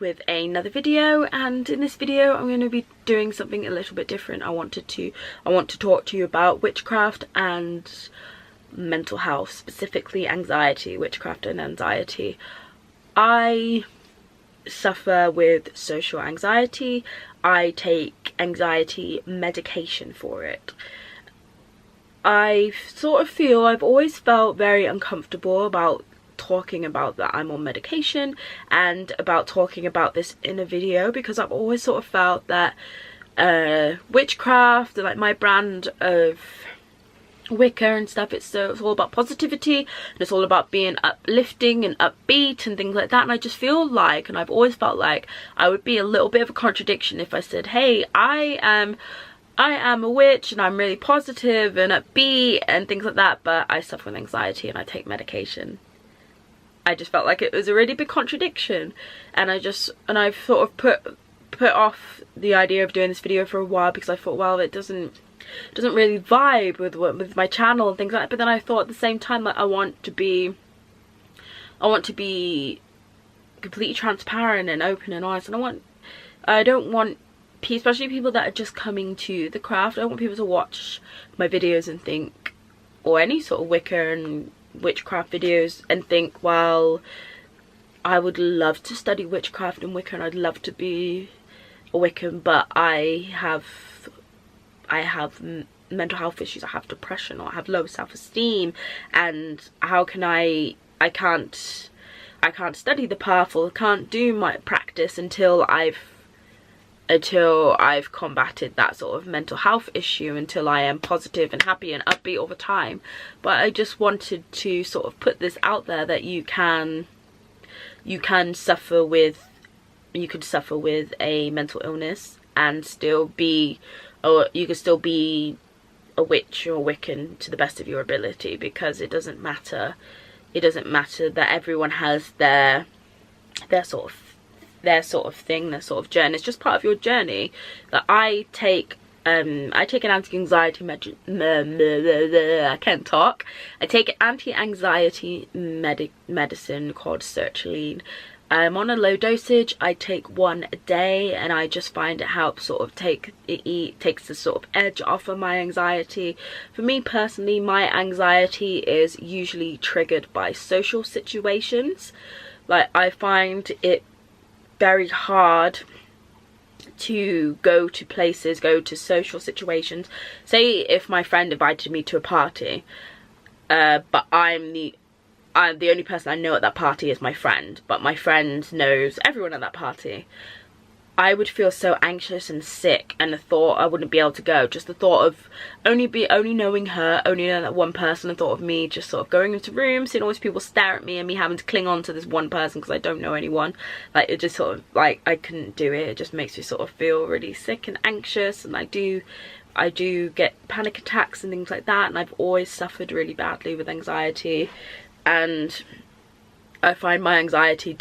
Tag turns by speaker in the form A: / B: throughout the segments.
A: with another video, and in this video I'm going to be doing something a little bit different. I want to talk to you about witchcraft and mental health, specifically anxiety, witchcraft and anxiety. I suffer with social anxiety. I take anxiety medication for it. I sort of feel, I've always felt very uncomfortable about talking about that I'm on medication and about talking about this in a video, because I've always sort of felt that witchcraft, like my brand of Wicca and stuff, it's all about positivity and it's all about being uplifting and upbeat and things like that, and I just feel like, and I've always felt like I would be a little bit of a contradiction if I said, hey, I am a witch and I'm really positive and upbeat and things like that, but I suffer with anxiety and I take medication. I just felt like it was a really big contradiction, and I've sort of put off the idea of doing this video for a while, because I thought, well, it doesn't really vibe with my channel and things like that. But then I thought at the same time that I want to be completely transparent and open and honest, and I don't want especially people that are just coming to the craft, I don't want people to watch my videos and think, or any sort of Wicca and witchcraft videos, and think, well, I would love to study witchcraft and Wicca and I'd love to be a Wiccan, but I have mental health issues, I have depression, or I have low self-esteem, and how can I can't study the path or can't do my practice until I've combated that sort of mental health issue, until I am positive and happy and upbeat all the time. But I just wanted to sort of put this out there that you can suffer with a mental illness and still be, or you can still be a witch or Wiccan to the best of your ability, because it doesn't matter that everyone has their sort of thing, their sort of journey. It's just part of your journey. That I take an anti-anxiety I can't talk. I take an anti-anxiety medicine called sertraline. I'm on a low dosage. I take one a day, and I just find it helps sort of takes the sort of edge off of my anxiety. For me personally, my anxiety is usually triggered by social situations. Like, I find it very hard to go to places, go to social situations. Say if my friend invited me to a party, but I'm the only person I know at that party is my friend, but my friend knows everyone at that party. I would feel so anxious and sick, and the thought I wouldn't be able to go. Just the thought of only knowing her, only knowing that one person, the thought of me just sort of going into rooms, seeing all these people stare at me, and me having to cling on to this one person because I don't know anyone. Like, it just sort of, like, I couldn't do it. It just makes me sort of feel really sick and anxious, and I do get panic attacks and things like that, and I've always suffered really badly with anxiety. And I find my anxiety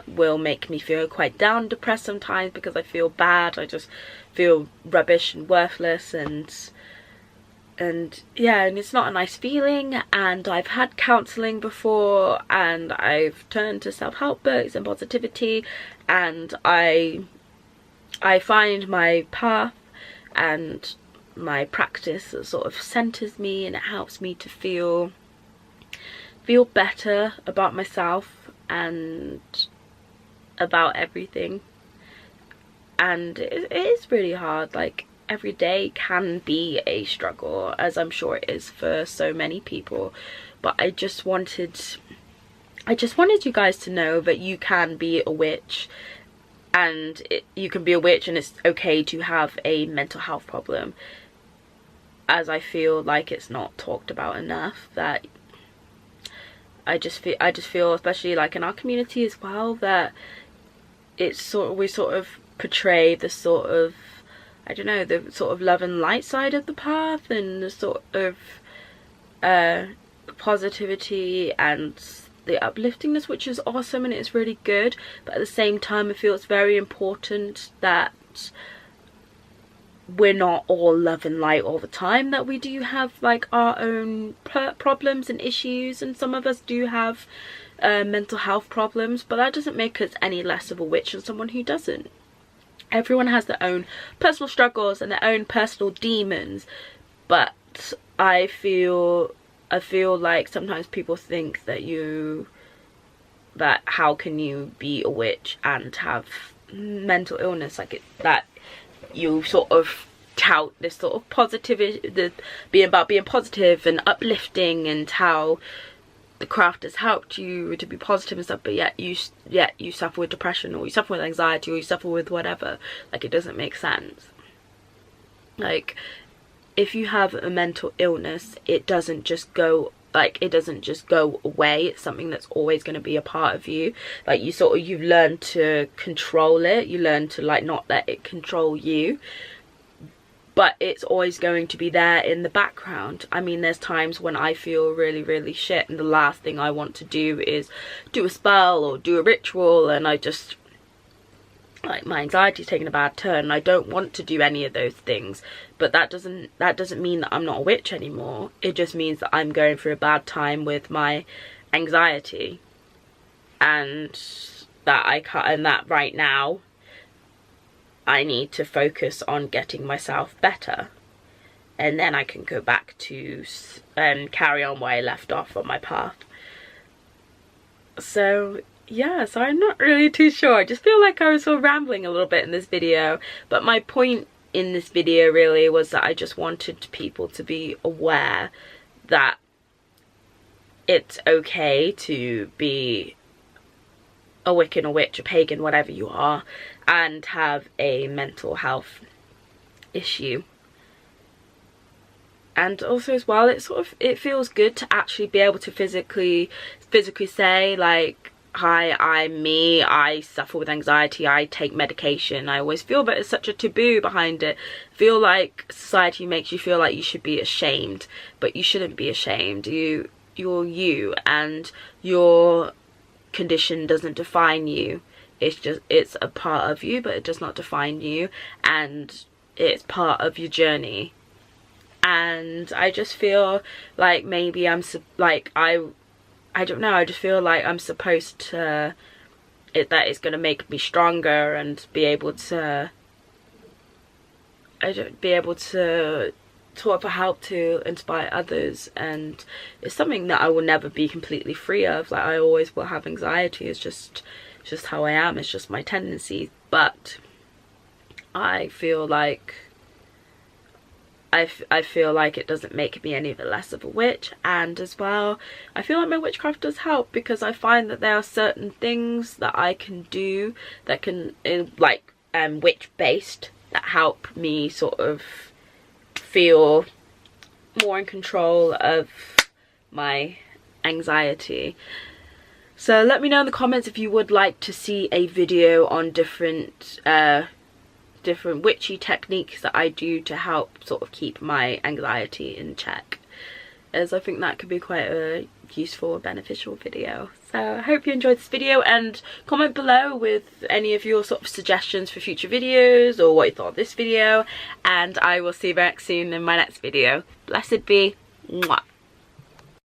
A: will make me feel quite down, depressed sometimes, because I feel bad. I just feel rubbish and worthless, and yeah, and it's not a nice feeling. And I've had counselling before, and I've turned to self-help books and positivity, and I find my path and my practice that sort of centres me, and it helps me to feel better about myself and about everything. And it is really hard. Like, every day can be a struggle, as I'm sure it is for so many people, but I just wanted you guys to know that you can be a witch, and you can be a witch, and it's okay to have a mental health problem, as I feel like it's not talked about enough. That I just feel, especially like in our community as well, that we sort of portray the sort of, I don't know, the sort of love and light side of the path, and the sort of positivity and the upliftingness, which is awesome and it's really good. But at the same time, I feel it's very important that we're not all love and light all the time, that we do have like our own problems and issues, and some of us do have mental health problems, but that doesn't make us any less of a witch than someone who doesn't. Everyone has their own personal struggles and their own personal demons, but I feel like sometimes people think that how can you be a witch and have mental illness, like that you sort of tout this sort of positivity, being positive and uplifting, and how the craft has helped you to be positive and stuff, but yet you suffer with depression, or you suffer with anxiety, or you suffer with whatever. Like, it doesn't make sense. Like, if you have a mental illness, it doesn't just go away. It's something that's always going to be a part of you. Like, you've learned to control it, you learn to like not let it control you, but it's always going to be there in the background. I mean, there's times when I feel really, really shit, and the last thing I want to do is do a spell or do a ritual, and I just, like, my anxiety's taking a bad turn, and I don't want to do any of those things. But that doesn't mean that I'm not a witch anymore. It just means that I'm going through a bad time with my anxiety, and that right now I need to focus on getting myself better, and then I can go back to carry on where I left off on my path. So yeah, so I'm not really too sure. I just feel like I was sort of rambling a little bit in this video, but my point in this video really was that I just wanted people to be aware that it's okay to be a Wiccan, a witch, a pagan, whatever you are, and have a mental health issue. And also as well, it feels good to actually be able to physically say, like, hi, I'm me, I suffer with anxiety, I take medication. I always feel that there's such a taboo behind it. I feel like society makes you feel like you should be ashamed, but you shouldn't be ashamed. You're you, and your condition doesn't define you. It's a part of you, but it does not define you, and it's part of your journey. And I just feel like maybe I don't know, I just feel like I'm supposed to, that it's going to make me stronger and be able to sort of help to inspire others. And it's something that I will never be completely free of. Like, I always will have anxiety. It's just how I am. It's just my tendency. But I feel like it doesn't make me any the less of a witch. And as well, I feel like my witchcraft does help, because I find that there are certain things that I can do that can, witch based, that help me sort of feel more in control of my anxiety. So let me know in the comments if you would like to see a video on different witchy techniques that I do to help sort of keep my anxiety in check, as I think that could be quite a useful, beneficial video. So I hope you enjoyed this video, and comment below with any of your sort of suggestions for future videos, or what you thought of this video, and I will see you back soon in my next video. Blessed be. Mwah.